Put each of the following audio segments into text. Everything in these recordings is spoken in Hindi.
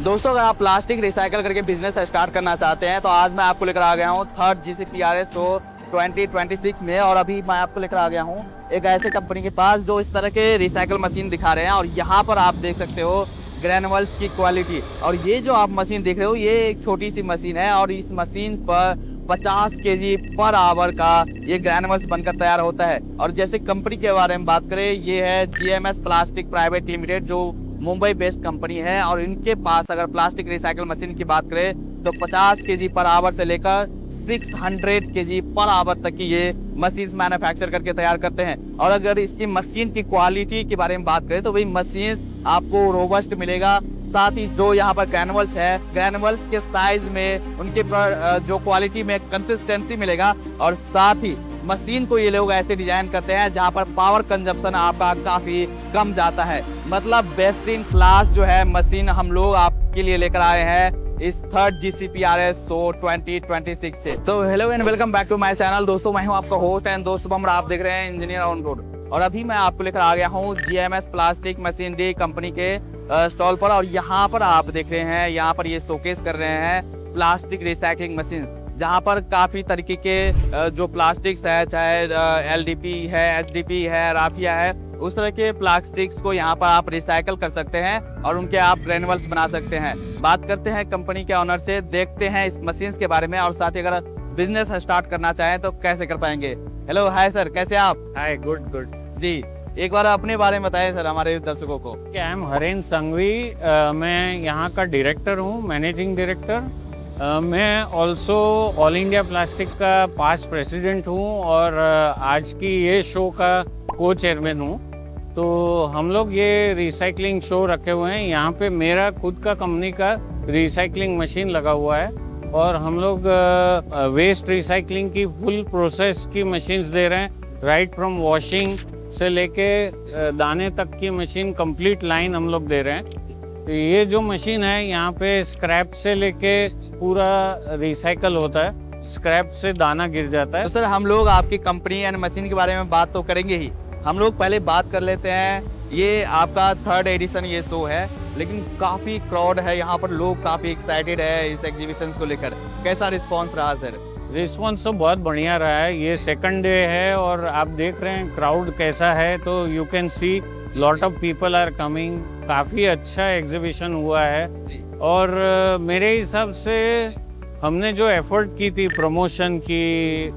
दोस्तों अगर आप प्लास्टिक रिसाइकल करके बिजनेस स्टार्ट करना चाहते हैं तो आज मैं आपको लेकर आ गया हूँ थर्ड GCPRS शो 2026 में। और अभी मैं आपको लेकर आ गया हूँ एक ऐसे कंपनी के पास जो इस तरह के रिसाइकल मशीन दिखा रहे हैं। और यहाँ पर आप देख सकते हो ग्रैनुअल्स की क्वालिटी। और ये जो आप मशीन देख रहे हो ये एक छोटी सी मशीन है और इस मशीन पर 50 kg पर आवर का ये ग्रैनुअल्स बनकर तैयार होता है। और जैसे कंपनी के बारे में बात करें, ये है GMS प्लास्टिक प्राइवेट लिमिटेड जो मुंबई बेस्ड कंपनी है। और इनके पास अगर प्लास्टिक रिसाइकल मशीन की बात करें तो 50 kg पर आवर से लेकर 600 kg पर आवर तक की ये मशीन मैन्युफैक्चर करके तैयार करते हैं। और अगर इसकी मशीन की क्वालिटी के बारे में बात करें तो वही मशीन आपको रोबस्ट मिलेगा। साथ ही जो यहाँ पर ग्रैनुअल्स है, ग्रैनुअल्स के साइज में उनके जो क्वालिटी में कंसिस्टेंसी मिलेगा। और साथ ही मशीन को ये लोग ऐसे डिजाइन करते हैं जहाँ पर पावर कंजप्शन आपका काफी कम जाता है। मतलब बेस्ट इन क्लास जो है मशीन हम लोग आपके लिए लेकर आए हैं इस थर्ड GCPRS शो 2026 से। तो hello and welcome back to my channel. दोस्तों मैं हूं आपका होस्ट एंड दोस्त शुभम, आप देख रहे हैं इंजीनियर ऑन रोड। और अभी मैं आपको लेकर आ गया हूं GMS प्लास्टिक मशीनरी कंपनी के स्टॉल पर। और यहाँ पर आप देख रहे हैं, यहाँ पर ये शोकेस कर रहे हैं प्लास्टिक रिसाइकलिंग मशीन, जहाँ पर काफ़ी तरीके के जो प्लास्टिक्स है, चाहे LDP है, HDP है, राफिया है, उस तरह के प्लास्टिक्स को यहाँ पर आप रिसाइकल कर सकते हैं और उनके आप ग्रैनुअल्स बना सकते हैं। बात करते हैं कंपनी के ऑनर से, देखते हैं इस मशीन्स के बारे में और साथ ही अगर बिजनेस स्टार्ट करना चाहें तो कैसे कर पाएंगे। हेलो, हाय सर, कैसे आप? हाय, गुड जी, एक बार अपने बारे में बताएं सर हमारे दर्शकों को। आई एम हरेंद्र संघवी, मैं यहाँ का डायरेक्टर हूँ, मैनेजिंग डायरेक्टर। मैं ऑल्सो ऑल इंडिया प्लास्टिक का पास्ट प्रेसिडेंट हूँ और आज की ये शो का को चेयरमैन हूँ। तो हम लोग ये रिसाइकलिंग शो रखे हुए हैं। यहाँ पे मेरा खुद का कंपनी का रिसाइकलिंग मशीन लगा हुआ है और हम लोग वेस्ट रिसाइकलिंग की फुल प्रोसेस की मशीन्स दे रहे हैं। राइट फ्रॉम वॉशिंग से लेके दाने तक की मशीन कंप्लीट लाइन हम लोग दे रहे हैं। तो ये जो मशीन है यहाँ पे स्क्रैप से लेके पूरा रिसाइकल होता है, स्क्रैप से दाना गिर जाता है। तो सर हम लोग आपकी कंपनी एंड मशीन के बारे में बात तो करेंगे ही, हम लोग पहले बात कर लेते हैं। ये आपका थर्ड एडिशन ये शो है, लेकिन काफ़ी क्राउड है यहाँ पर, लोग काफ़ी एक्साइटेड है इस एग्जीबिशन को लेकर। कैसा रिस्पॉन्स रहा सर? रिस्पॉन्स तो बहुत बढ़िया रहा है। ये सेकंड डे है और आप देख रहे हैं क्राउड कैसा है, तो you can see lot of people are coming. काफ़ी अच्छा एग्जीबिशन हुआ है और मेरे हिसाब से हमने जो एफर्ट की थी प्रमोशन की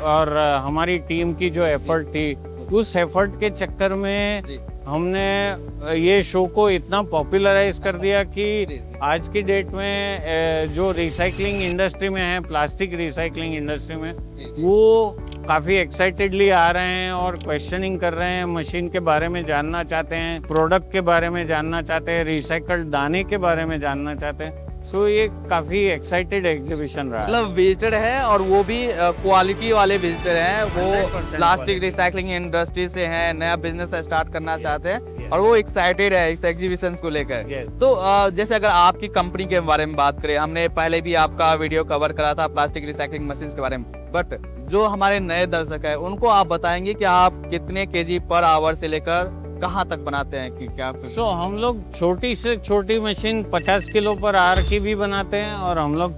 और हमारी टीम की जो एफर्ट थी, उस एफर्ट के चक्कर में हमने ये शो को इतना पॉपुलराइज कर दिया कि आज की डेट में जो रिसाइकलिंग इंडस्ट्री में है, प्लास्टिक रिसाइकलिंग इंडस्ट्री में, वो काफ़ी एक्साइटेडली आ रहे हैं और क्वेश्चनिंग कर रहे हैं, मशीन के बारे में जानना चाहते हैं, प्रोडक्ट के बारे में जानना चाहते हैं, रिसाइकल्ड दाने के बारे में जानना चाहते हैं। तो ये काफ़ी एक्साइटेड एग्जीबिशन रहा। मतलब विजिटर है और वो भी क्वालिटी वाले विजिटर हैं, वो प्लास्टिक रिसाइकलिंग इंडस्ट्री से हैं, नया बिजनेस स्टार्ट करना चाहते हैं और वो एक्साइटेड है इस एग्जीबिशन को लेकर। तो जैसे अगर आपकी कंपनी के बारे में बात करें, हमने पहले भी आपका वीडियो कवर करा था प्लास्टिक रिसाइकलिंग मशीन के बारे में, बट जो हमारे नए दर्शक है उनको आप बताएंगे कि आप कितने kg पर आवर से लेकर कहाँ तक बनाते हैं कि क्या? हम लोग छोटी से छोटी मशीन 50 किलो पर आवर की भी बनाते हैं और हम लोग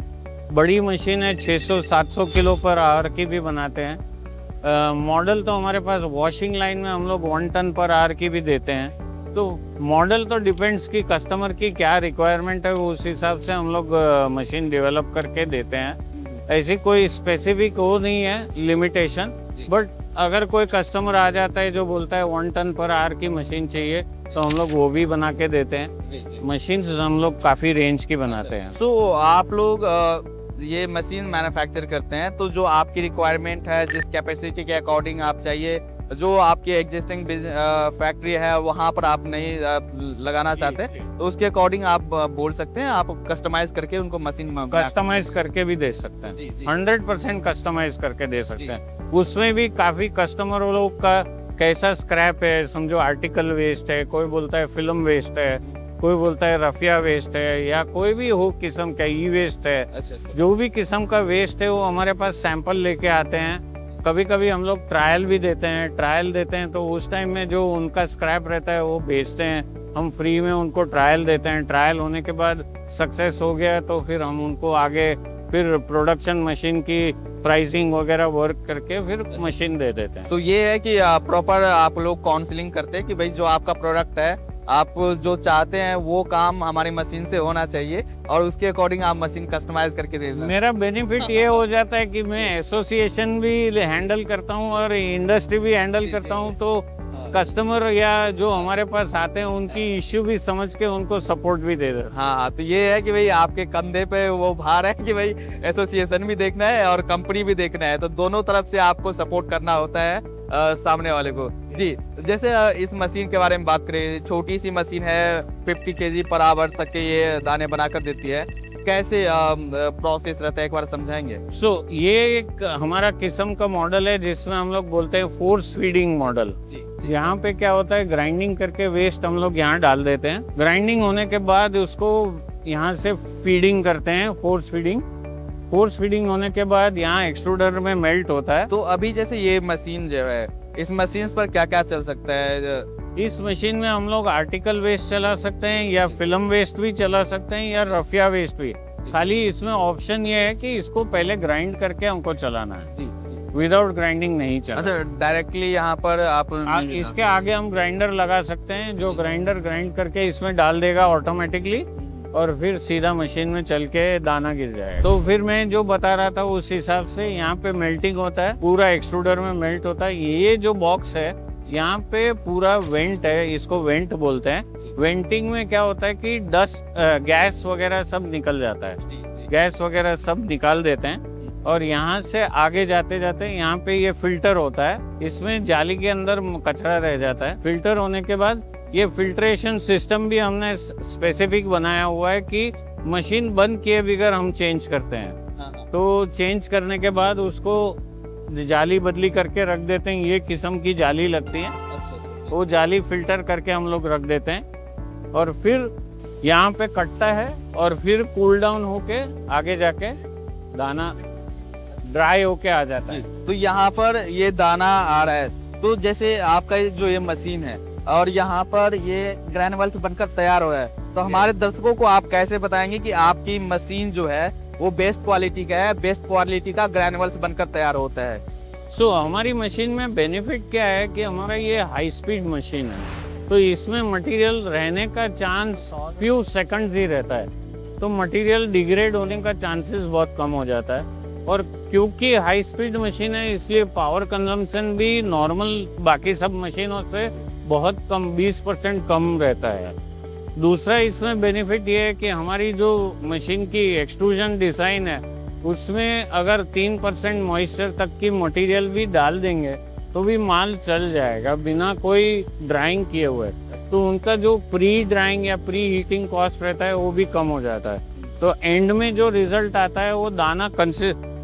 बड़ी मशीन है 600-700 किलो पर आवर की भी बनाते हैं। मॉडल तो हमारे पास वॉशिंग लाइन में हम लोग 1 टन पर आवर की भी देते हैं। तो मॉडल तो डिपेंड्स कि कस्टमर की क्या रिक्वायरमेंट है, उस हिसाब से हम लोग मशीन डेवलप करके देते हैं। ऐसी कोई स्पेसिफिक वो नहीं है लिमिटेशन, बट अगर कोई कस्टमर आ जाता है जो बोलता है 1 टन पर आवर की मशीन चाहिए तो हम लोग वो भी बना के देते हैं। मशीन्स हम लोग काफ़ी रेंज की बनाते हैं। तो आप लोग ये मशीन मैन्युफैक्चर करते हैं, तो जो आपकी रिक्वायरमेंट है, जिस कैपेसिटी के अकॉर्डिंग आप चाहिए, जो आपकी एग्जिस्टिंग फैक्ट्री है वहाँ पर आप नहीं लगाना चाहते, तो उसके अकॉर्डिंग आप बोल सकते हैं, आप कस्टमाइज करके उनको मशीन में कस्टमाइज करके भी दे सकते हैं। 100% कस्टमाइज करके दे सकते हैं। उसमें भी काफ़ी कस्टमर लोग का कैसा स्क्रैप है, समझो आर्टिकल वेस्ट है, कोई बोलता है फिल्म वेस्ट है, कोई बोलता है रफिया वेस्ट है, या कोई भी हो किस्म का ई वेस्ट है। जो भी किस्म का वेस्ट है वो हमारे पास सैंपल लेके आते हैं। कभी कभी हम लोग ट्रायल भी देते हैं। ट्रायल देते हैं तो उस टाइम में जो उनका स्क्रैप रहता है वो बेचते हैं हम फ्री में उनको ट्रायल देते हैं। ट्रायल होने के बाद सक्सेस हो गया तो फिर हम उनको आगे फिर प्रोडक्शन मशीन की प्राइसिंग वगैरह वर्क करके फिर मशीन दे देते हैं। तो ये है कि प्रॉपर आप लोग काउंसलिंग करते हैं कि भाई जो आपका प्रोडक्ट है, आप जो चाहते हैं वो काम हमारी मशीन से होना चाहिए और उसके अकॉर्डिंग आप मशीन कस्टमाइज करके दे दें। मेरा बेनिफिट ये हो जाता है कि मैं एसोसिएशन भी हैंडल करता हूँ और इंडस्ट्री भी हैंडल करता हूँ, तो कस्टमर या जो हमारे पास आते हैं उनकी इश्यू भी समझ के उनको सपोर्ट भी दे देते हैं। हाँ, तो ये है कि भाई आपके कंधे पे वो भार है कि भाई एसोसिएशन भी देखना है और कंपनी भी देखना है, तो दोनों तरफ से आपको सपोर्ट करना होता है सामने वाले को। जी, जैसे इस मशीन के बारे में बात करें, छोटी सी मशीन है, 50 kg पर आवर तक के ये दाने बनाकर देती है। कैसे प्रोसेस रहता है, एक बार समझाएंगे? ये एक हमारा किस्म का मॉडल है जिसमें हम लोग बोलते हैं फोर्स फीडिंग मॉडल। यहाँ पे क्या होता है, ग्राइंडिंग करके वेस्ट हम लोग यहाँ डाल देते हैं। ग्राइंडिंग होने के बाद उसको यहाँ से फीडिंग करते हैं, फोर्स फीडिंग। फोर्स फीडिंग होने के बाद यहाँ एक्सट्रूडर में मेल्ट होता है। तो अभी जैसे ये मशीन जो है, इस मशीन पर क्या क्या चल सकता है? इस मशीन में हम लोग आर्टिकल वेस्ट चला सकते हैं या फिल्म वेस्ट भी चला सकते हैं या रफिया वेस्ट भी। खाली इसमें ऑप्शन ये है कि इसको पहले ग्राइंड करके हमको चलाना है, विदाउट ग्राइंडिंग नहीं चला। अच्छा, डायरेक्टली यहाँ पर आप इसके आगे हम ग्राइंडर लगा सकते हैं, जो ग्राइंडर ग्राइंड करके इसमें डाल देगा ऑटोमेटिकली और फिर सीधा मशीन में चल के दाना गिर जाएगा। तो फिर मैं जो बता रहा था उस हिसाब से यहाँ पे मेल्टिंग होता है, पूरा एक्सट्रूडर में मेल्ट होता है। ये जो बॉक्स है यहाँ पे पूरा वेंट है, इसको वेंट बोलते हैं। वेंटिंग में क्या होता है कि डस्ट गैस वगैरह सब निकल जाता है, गैस वगैरह सब निकाल देते हैं और यहाँ से आगे जाते जाते यहाँ पे ये फिल्टर होता है, इसमें जाली के अंदर कचरा रह जाता है। फिल्टर होने के बाद ये फिल्ट्रेशन सिस्टम भी हमने स्पेसिफिक बनाया हुआ है कि मशीन बंद किए बगैर हम चेंज करते हैं। तो चेंज करने के बाद उसको जाली बदली करके रख देते हैं। ये किस्म की जाली लगती है, वो जाली फिल्टर करके हम लोग रख देते हैं और फिर यहाँ पे कटता है और फिर कूल डाउन होके आगे जाके दाना ड्राई होके आ जाता है। तो यहाँ पर ये दाना आ रहा है, तो जैसे आपका जो ये मशीन है और यहाँ पर ये ग्रैनुअल्स बनकर तैयार हो रहा है, तो हमारे दर्शकों को आप कैसे बताएंगे कि आपकी मशीन जो है वो बेस्ट क्वालिटी का है, बेस्ट क्वालिटी का ग्रैनुअल्स बनकर तैयार होता है? हमारी मशीन में बेनिफिट क्या है कि हमारा ये हाई स्पीड मशीन है, तो इसमें मटेरियल रहने का चांस फ्यू सेकंड्स ही रहता है, तो मटेरियल डिग्रेड होने का चांसेस बहुत कम हो जाता है। और क्योंकि हाई स्पीड मशीन है इसलिए पावर कंजम्पशन भी नॉर्मल बाकी सब मशीनों से बहुत कम, 20% कम रहता है। दूसरा इसमें बेनिफिट ये है कि हमारी जो मशीन की एक्सट्रूजन डिज़ाइन है उसमें अगर 3% मॉइस्चर तक की मटेरियल भी डाल देंगे तो भी माल चल जाएगा बिना कोई ड्राइंग किए हुए। तो उनका जो प्री ड्राइंग या प्री हीटिंग कॉस्ट रहता है वो भी कम हो जाता है। तो एंड में जो रिजल्ट आता है वो दाना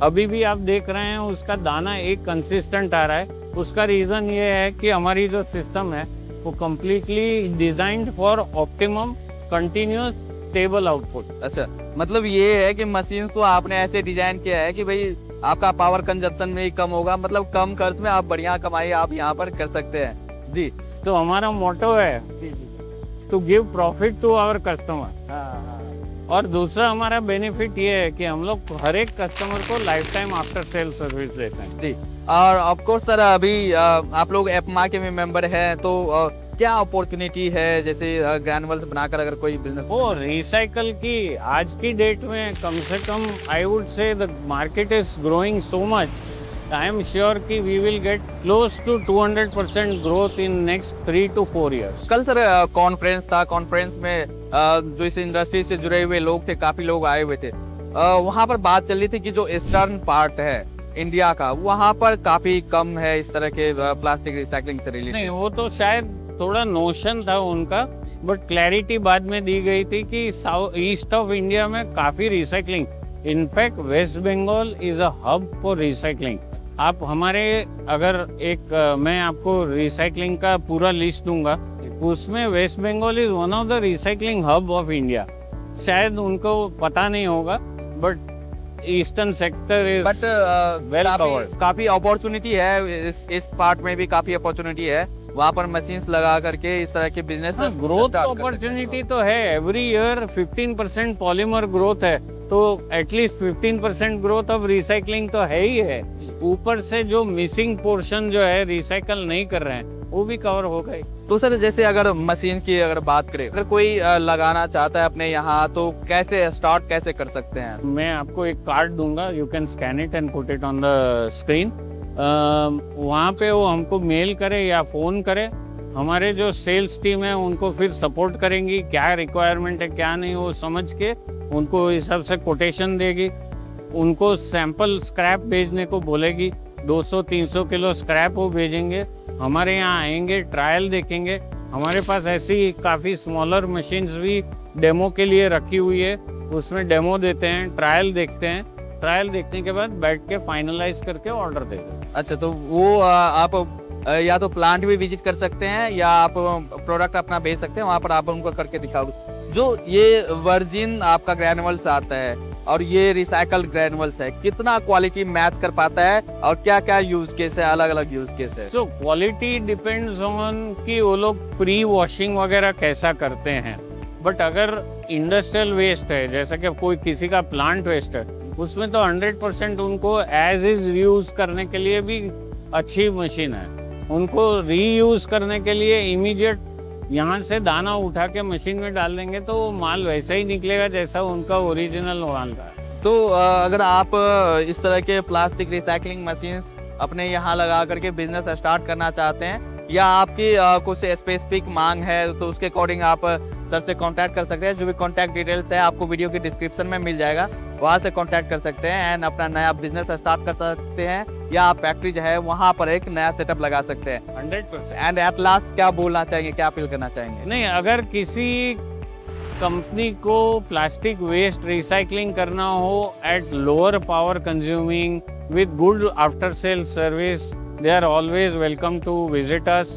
अभी भी आप देख रहे हैं उसका दाना एक कंसिस्टेंट आ रहा है। उसका रीज़न ये है कि हमारी जो सिस्टम है वो completely designed for optimum continuous stable output. अच्छा, मतलब ये है कि मशीन तो आपने ऐसे डिजाइन किया है कि भाई आपका पावर कंजप्शन में ही कम होगा, मतलब कम खर्च में आप बढ़िया कमाई आप यहाँ पर कर सकते हैं। जी, तो हमारा मोटो है to give profit to our customer. और दूसरा हमारा बेनिफिट ये है कि हम लोग हर एक कस्टमर को life time after sale service देते हैं। जी, और ऑफ कोर्स सर अभी आप लोग एपमा के मेंबर हैं, तो क्या अपॉर्चुनिटी है जैसे ग्रैनुअल्स बनाकर अगर कोई बिजनेस? वो रिसाइकल की आज की डेट में कम से कम I would say the market is growing so much, I am sure कि we will get close to 200% growth in next 3 to 4 years। कल सर कॉन्फ्रेंस था, कॉन्फ्रेंस में जो इस इंडस्ट्री से जुड़े हुए लोग थे, काफी लोग आए हुए थे। वहाँ पर बात चल रही थी कि जो ईस्टर्न पार्ट है इंडिया का, वहाँ पर काफी कम है इस तरह के प्लास्टिक रिसाइकलिंग से रिलेटेड। नहीं, वो तो शायद थोड़ा नोशन था उनका, बट क्लैरिटी बाद में दी गई थी कि ईस्ट ऑफ इंडिया में काफी recycling, in fact West Bengal is a hub for recycling. आप हमारे अगर मैं आपको रिसाइकलिंग का पूरा लिस्ट दूंगा, उसमें West Bengal is one of the recycling hub of India. शायद उनको पता नहीं होगा, but eastern sector is but well covered. काफी अपॉर्चुनिटी है इस पार्ट में भी, काफी अपॉर्चुनिटी है। वहाँ पर मशीन्स लगा करके इस तरह के बिजनेस ग्रोथ अपॉर्चुनिटी तो है। एवरी ईयर 15% पॉलीमर ग्रोथ है, तो एटलीस्ट 15% ग्रोथ ऑफ रिसाइकलिंग तो है ही है। ऊपर से जो मिसिंग पोर्शन जो है रिसाइकल नहीं कर रहे हैं वो भी कवर हो गई। तो सर जैसे अगर मशीन की अगर बात करें, अगर कोई लगाना चाहता है अपने यहाँ तो कैसे स्टार्ट कैसे कर सकते हैं? मैं आपको एक कार्ड दूंगा, you can scan it and put it on the screen. वहाँ पे वो हमको मेल करे या फ़ोन करे, हमारे जो सेल्स टीम है उनको फिर सपोर्ट करेंगी, क्या रिक्वायरमेंट है क्या नहीं वो समझ के उनको हिसाब से कोटेशन देगी। उनको सैंपल स्क्रैप भेजने को बोलेगी, 200-300 किलो स्क्रैप वो भेजेंगे, हमारे यहाँ आएंगे, ट्रायल देखेंगे। हमारे पास ऐसी काफ़ी स्मॉलर मशीन्स भी डेमो के लिए रखी हुई है, उसमें डेमो देते हैं, ट्रायल देखते हैं, ट्रायल देखने के बाद बैठ के फाइनलाइज करके ऑर्डर देते हैं। अच्छा, तो वो आप या तो प्लांट भी विजिट कर सकते हैं या आप प्रोडक्ट अपना भेज सकते हैं, वहाँ पर आप उनको करके दिखाओगे। जो ये वर्जिन आपका ग्रैनुअल्स आता है और ये रिसाइकल ग्रैनुअल्स है, कितना क्वालिटी मैच कर पाता है और क्या क्या यूज केस है, अलग अलग यूज केस है? सो क्वालिटी डिपेंड्स ऑन कि वो लोग प्री वॉशिंग वगैरह कैसा करते हैं। बट अगर इंडस्ट्रियल वेस्ट है, जैसा कि कोई किसी का प्लांट वेस्ट है, उसमें तो 100% उनको एज इज रीयूज करने के लिए भी अच्छी मशीन है। उनको रीयूज करने के लिए इमीडिएट यहाँ से दाना उठा के मशीन में डाल देंगे तो माल वैसा ही निकलेगा जैसा उनका ओरिजिनल माल था। तो अगर आप इस तरह के प्लास्टिक रिसाइकलिंग मशीन्स अपने यहाँ लगा करके बिजनेस स्टार्ट करना चाहते हैं या आपकी कुछ स्पेसिफिक मांग है तो उसके अकॉर्डिंग आप सर से कांटेक्ट कर सकते हैं। जो भी कांटेक्ट डिटेल्स है आपको वीडियो के डिस्क्रिप्शन में मिल जाएगा, वहाँ से कांटेक्ट कर सकते हैं एंड अपना नया बिजनेस स्टार्ट कर सकते हैं या आप फैक्ट्री जो है वहाँ पर एक नया सेटअप लगा सकते हैं 100%। एंड एट लास्ट क्या बोलना चाहेंगे, क्या अपील करना चाहेंगे? नहीं, अगर किसी कंपनी को प्लास्टिक वेस्ट रिसाइकलिंग करना हो at lower power consuming with good after sale service, they are always welcome to visit us.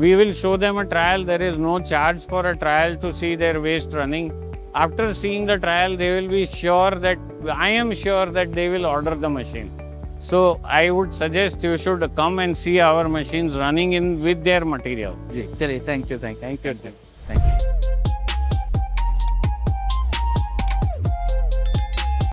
We will show them a trial. There is no charge for a trial to see their waste running. After seeing the trial, they will be sure that, I am sure that they will order the machine. So I would suggest you should come and see our machines running in with their material. जी चलिए, थैंक यू।